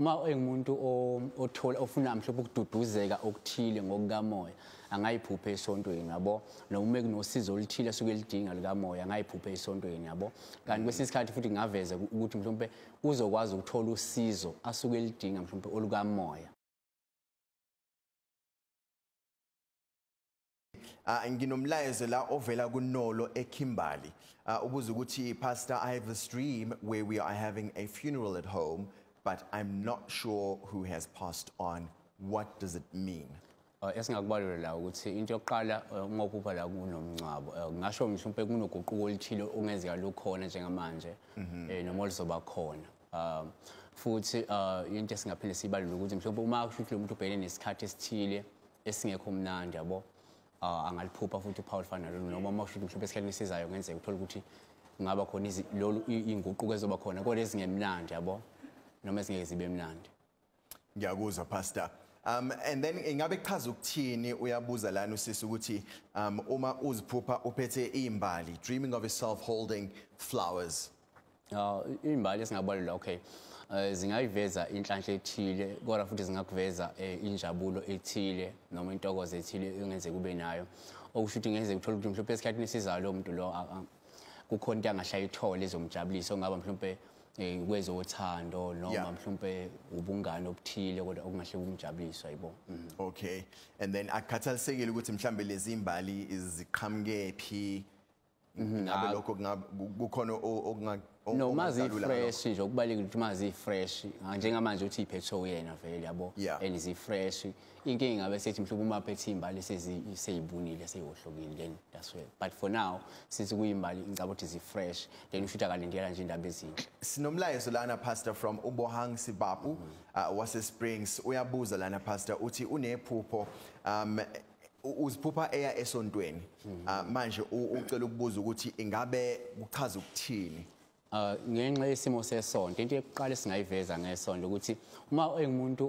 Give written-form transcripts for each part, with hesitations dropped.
uma engumuntu othola ofuna mhlawumbe ukududuzeka okuthile ngokukamoya angayiphupha esontweni yabo noma kunosizo oluthile asuke lidinga likamoya angayiphupha esontweni yabo kanti kwesinye isikhathi futhi ngaveza ukuthi mhlawumbe uzokwazi ukuthola usizo asuke lidinga mhlawumbe olukamoya. Nginomlayezo la ovela kunolo eKimbali ubuza ukuthi pastor, I have this dream where we are having a funeral at home but I'm not sure who has passed on. What does it mean? Esingakubalula la ukuthi into yokuqala uma uphupha la kunomngcwabo ngasho mhlawumbe kunoguquko oluthile ongenzeka lokhona njengamanje noma lizoba khona futhi into esingaphinde sibalule ukuthi mhlawumbe uma kushuthi lo muntu ubhekene nesikhathi esithile esingekho mnandi yabo angaliphupha futhi uphawu lifana nalo noma uma kushuthi mhlawumbe esikhathini esizayo ngenzeka uthola ukuthi ngaba khona lolu inguquko ezoba khona kodwa ezingemnandi yabo noma ezingeke zibe mnandi. Ngiyakuzwa pastor. And then ingabe kuchaza ukuthini uyabuza lana usisi ukuthi uma uziphupha uphethe izimbali, dreaming of yourself holding flowers. Izimbali esingabalula okay zingayiveza inhlanhla ethile kodwa futhi zingakuveza injabulo ethile noma intokozo ethile engenzeka kube nayo okusho ukuthi ngeze ukuthola ukuthi mhlawumbe esikhathini esizayo lo muntu lo kukhona into angahlayithola ezomjabulisa ongaba mhlawumbe kwezothando noma mhlawumbe ubungane obuthile kodwa okungahle kumjabulisa ayibo. Okay, and then akhathalisekile ukuthi mhlambe lezi izimbali iziqhamuke phi ngabe lokho kukhona no mazi fresh nje okubaleka ukuthi mazi fresh njengamanje uthi iphethwe uyena vele yabo and zi fresh inkinga ngabe sethi mhlawumbe uma phethe izimbali sezibunile seyiwohlokile then that's well but for now since kuyimbali ngicabanga ukuthi zi fresh then ushuthi akalindela nje indaba ezinhle. Sinomlayezo lana pastor from Ubohang Sibapu wase Springs uyabuza lana pastor uthi unephupho uziphupha eya esontweni manje ucela ukubuza ukuthi ingabe kuchaza ukuthini ngenxa yesimo sesonto into yokuqala singayiveza ngesonto ukuthi uma engumuntu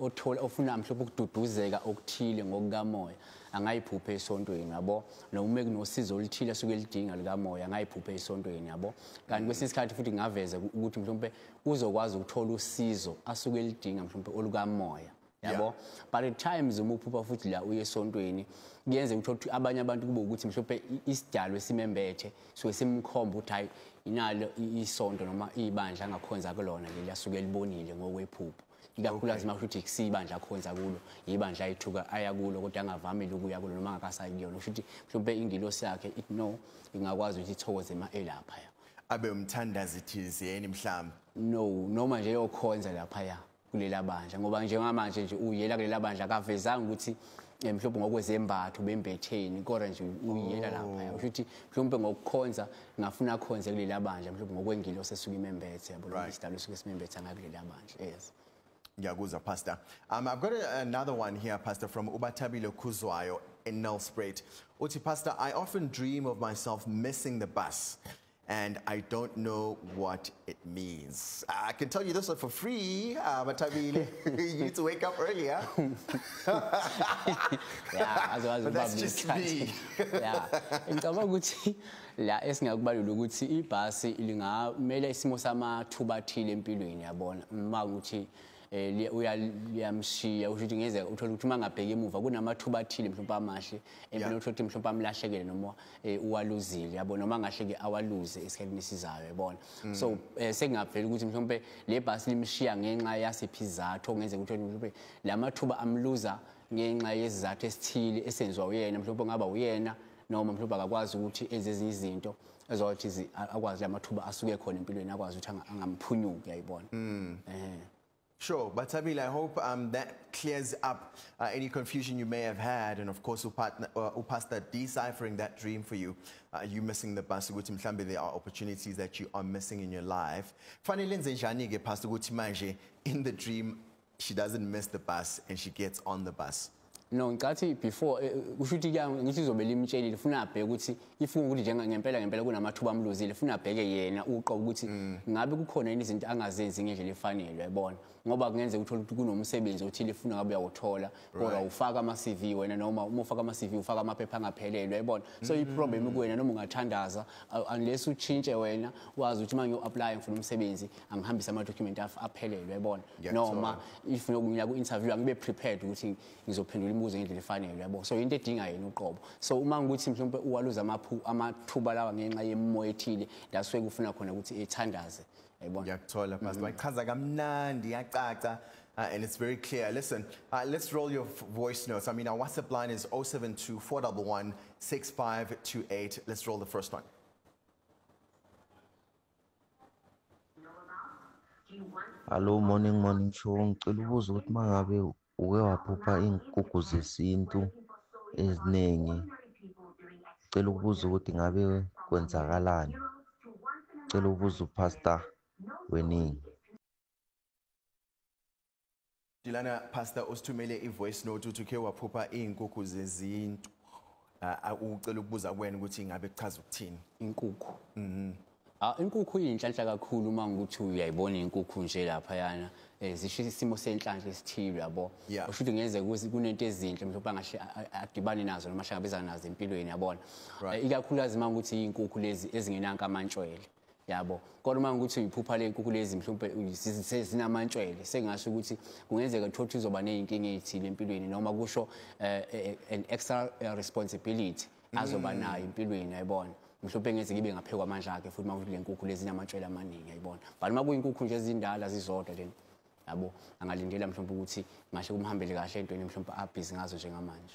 othola ofuna mhlawumbe ukududuzeka okuthile ngokukamoya angayiphupha esontweni yabo noma kunosizo oluthile asuke lidinga likamoya angayiphupha esontweni yabo kanti kwesinye isikhathi futhi ngaveza ukuthi mhlawumbe uzokwazi ukuthola usizo asuke lidinga mhlawumbe olukamoya yabo but at times uma uphupha futhi la uye esontweni kuyenze ukuthi abanye abantu kube ukuthi mhlawumbe isidalo esimembethe so simkhomba ukuthi hayi inalo isonto noma ibandla angakhonza kulona leli asuke libonile ngokwephupho ikakhulukazi mawukuthi kusibandla akhonza kulo ibandla ayithuka aya kulo kodwa angavamile ukuya kulo noma angakasayi kuyona ukuthi mhlawumbe ingilosi yakhe it no ingakwazi ukuthi ithokoze elapha abe umthandazi thizeni mhlawumbe no noma nje yokhonza lapha kulela bandla ngoba njengamanje nje uyela kulela bandla akavezanga ukuthi mhlawumbe ngokwezembatho bembetheni kodwa nje uyela lapha ukuthi mhlawumbe ngokukhonza ngafuna akhonze kulela bandla mhlawumbe ngokwengilosi esuka imembethe yabo isidalo esuke simembethe ngakulela bandla. Yes. Ngiyakuzwa pastor. I've got another one here pastor from Ubatabile Kuzwayo in Nelspruit. Uthi pastor, I often dream of myself missing the bus and I don't know what it means. I can tell you this one for free, Batabile. You need to wake up earlier. But that's just me. Ngicabanga ukuthi la esingakubalula ukuthi ibhasi lingamela isimo samathuba athile empilweni yabona makuthi uyamshiya usho ukuthi ngeze uthola ukuthi mangabheka emuva kunamathuba athile mhlawumbe amahle empilo uthola mhlawumbe amlahlekele noma uwaluzile yabo noma ngahleke awaluze esikhathini esizayo yabona so sekungavela ukuthi mhlawumbe le bhasi limshiya ngenxa yasiphizathu ongeze ukuthi mhlawumbe lamathuba amluza ngenxa yezizathu esithile esenziwa uyena mhlawumbe ngaba uyena noma mhlawumbe akakwazi ukuthi ezezinye izinto ezokuthi akwazi lamathuba asuke khona empilweni akwazi ukuthi angamphunyuki yayibona. Sure, but Tabile, I hope that clears up any confusion you may have had, and of course, Pastor deciphering that dream for you, you missing the bus. There are opportunities that you are missing in your life. Funny, Pastor, in the dream, she doesn't miss the bus and she gets on the bus. No, ngicathi before kusho ukuthi ngithi izobe limtshelile ufuna abheke ukuthi ifuna ukuthi ngempela kunamathuba amluzile ufuna abheke yena uqobo ukuthi ngabe kukhona yini izinto angazenzi ngendlela efanele yabona ngoba kungenzeka uthola ukuthi kunomsebenzi othile ufuna ngabe uyawuthola kodwa ufaka ama-CV wena noma uma ufaka ama-CV ufaka amaphepha angaphelele yabona so i-problem kuwena noma ungathandaza unless utshintshe wena wazi ukuthi manje u-apply ngifuna umsebenzi angihambise ama-document aphelele yabona noma if ngiya ku-interview angibe prepared ukuthi ngizophendula imibuzo ngendlela efanele yabo so into edinga yena uqobo so uma ngikuthi mhlawumbe uwaluza amathuba lawa ngenxa yemoya ethile la suke kufuna khona ukuthi ethandaze yayibona ngiyakuthola pastor wayichaza kamnandi yacaca and it's very clear. Listen, let's roll your voice notes. I mean, our WhatsApp line is 072-411-6528. Let's roll the first one. Hello, morning show. Ngicela ukubuza ukuthi mangabe uke waphupha izinkukhu zesintu eziningi. Ngicela ukubuza ukuthi ngabe kwenzakalani. Ngicela ukubuza uPastor weNingi. Dilana pastor usithumele ivoice note uthi uke waphupha izinkukhu zezintu. Ucela ukubuza kuwena ukuthi ngabe kuchaza ukuthini inkukhu. Inkukhu iyinhlanhla kakhulu uma ngikuthi uyayibona inkukhu nje lapha yana zisho isimo senhlanhla esithile yabo usho ukuthi ngeze kunento ezinhle mhlawumbe angahle adibane nazo noma ahlangabezana nazo empilweni yabona ikakhulukazi uma ngikuthi izinkukhu lezi ezingenanka amantshwele yabo kodwa uma ngikuthi uyiphupha le inkukhu lezi mhlawumbe zinamantshwele sengasho ukuthi kungenzeka ukuthi uzoba nezinkinga ezithile empilweni noma kusho an extra responsibility azoba nayo empilweni yayibona mhlawumbe ngeze kibe ngaphekwa amandla akhe futhi mawuthi le nkukhu lezi zinamantshwele amaningi yayibona but uma kuyinkukhu nje ezindala zizodwa then yabo angalindela mhlawumbe ukuthi ngasho kumhambele kahle entweni mhlawumbe abhizi ngazo njengamanje